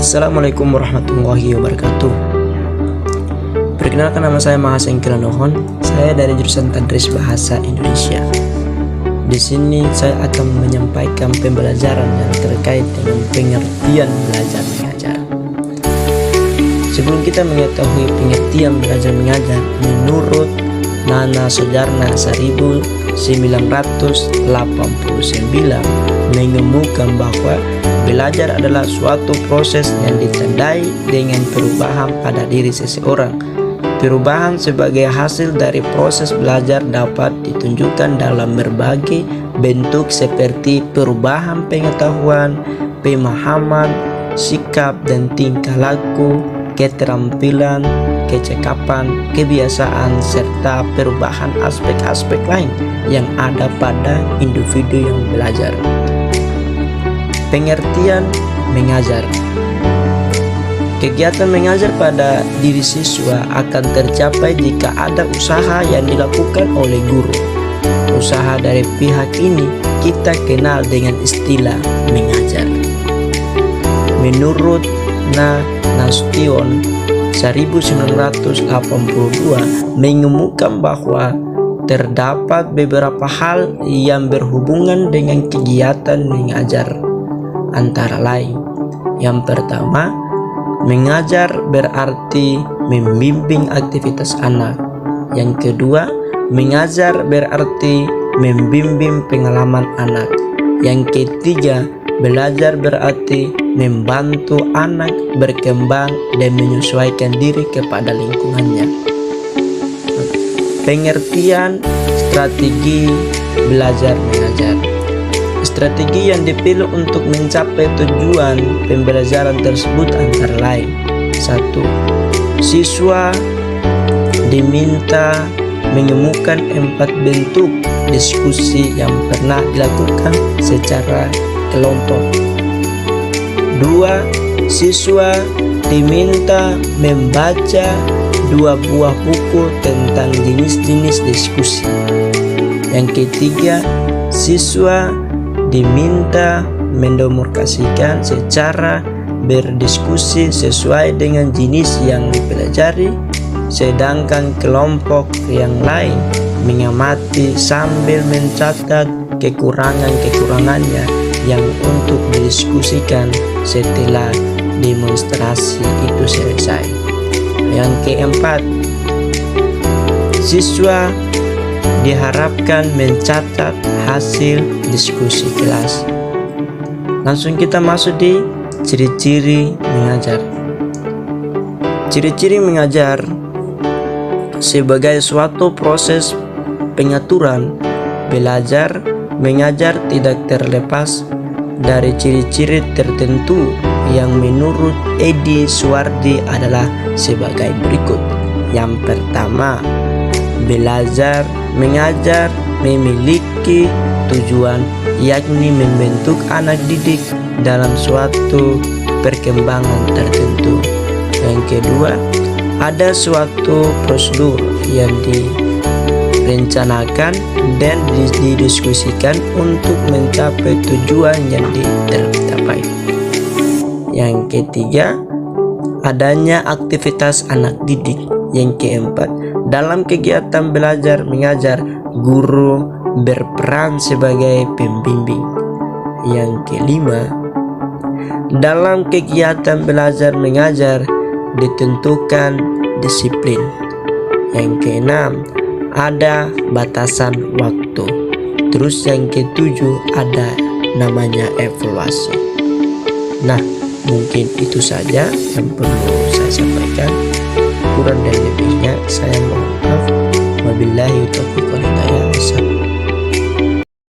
Assalamualaikum warahmatullahi wabarakatuh. Perkenalkan, nama saya Mahaseng Kiranohon. Saya dari jurusan Tadris Bahasa Indonesia. Di sini saya akan menyampaikan pembelajaran yang terkait dengan pengertian belajar mengajar. Sebelum kita mengetahui pengertian belajar mengajar, menurut Nana Soejarna 1989 mengemukakan bahwa belajar adalah suatu proses yang ditandai dengan perubahan pada diri seseorang. Perubahan sebagai hasil dari proses belajar dapat ditunjukkan dalam berbagai bentuk seperti perubahan pengetahuan, pemahaman, sikap dan tingkah laku, keterampilan, kecakapan, kebiasaan, serta perubahan aspek-aspek lain yang ada pada individu yang belajar. Pengertian mengajar. Kegiatan mengajar pada diri siswa akan tercapai jika ada usaha yang dilakukan oleh guru. Usaha dari pihak ini kita kenal dengan istilah mengajar. Menurut Nasution 1982 mengemukakan bahwa terdapat beberapa hal yang berhubungan dengan kegiatan mengajar. Antara lain, yang pertama, mengajar berarti membimbing aktivitas anak. Yang kedua, mengajar berarti membimbing pengalaman anak. Yang ketiga, belajar berarti membantu anak berkembang dan menyesuaikan diri kepada lingkungannya. Pengertian strategi belajar mengajar. Strategi yang dipilih untuk mencapai tujuan pembelajaran tersebut antara lain: 1. Siswa diminta menemukan 4 bentuk diskusi yang pernah dilakukan secara kelompok. 2. Siswa diminta membaca 2 buah buku tentang jenis-jenis diskusi. Yang ketiga, siswa diminta mendemonstrasikan secara berdiskusi sesuai dengan jenis yang dipelajari, sedangkan kelompok yang lain mengamati sambil mencatat kekurangan-kekurangannya yang untuk didiskusikan setelah demonstrasi itu selesai. Yang keempat, siswa diharapkan mencatat hasil diskusi kelas. Langsung kita masuk di ciri-ciri mengajar. Ciri-ciri mengajar sebagai suatu proses pengaturan belajar mengajar tidak terlepas dari ciri-ciri tertentu yang menurut Edi Suwardi adalah sebagai berikut. Yang pertama, belajar mengajar memiliki tujuan, yakni membentuk anak didik dalam suatu perkembangan tertentu. Yang kedua, ada suatu prosedur yang direncanakan dan didiskusikan untuk mencapai tujuan yang tercapai. Yang ketiga, adanya aktivitas anak didik. Yang keempat, dalam kegiatan belajar mengajar, guru berperan sebagai pembimbing. Yang kelima, dalam kegiatan belajar mengajar ditentukan disiplin. Yang keenam, ada batasan waktu. Terus yang ketujuh, ada namanya evaluasi. Nah, mungkin itu saja yang perlu saya sampaikan. Kurang dan lebihnya saya mohon maaf. Wabillahi taufiq wal hidayah.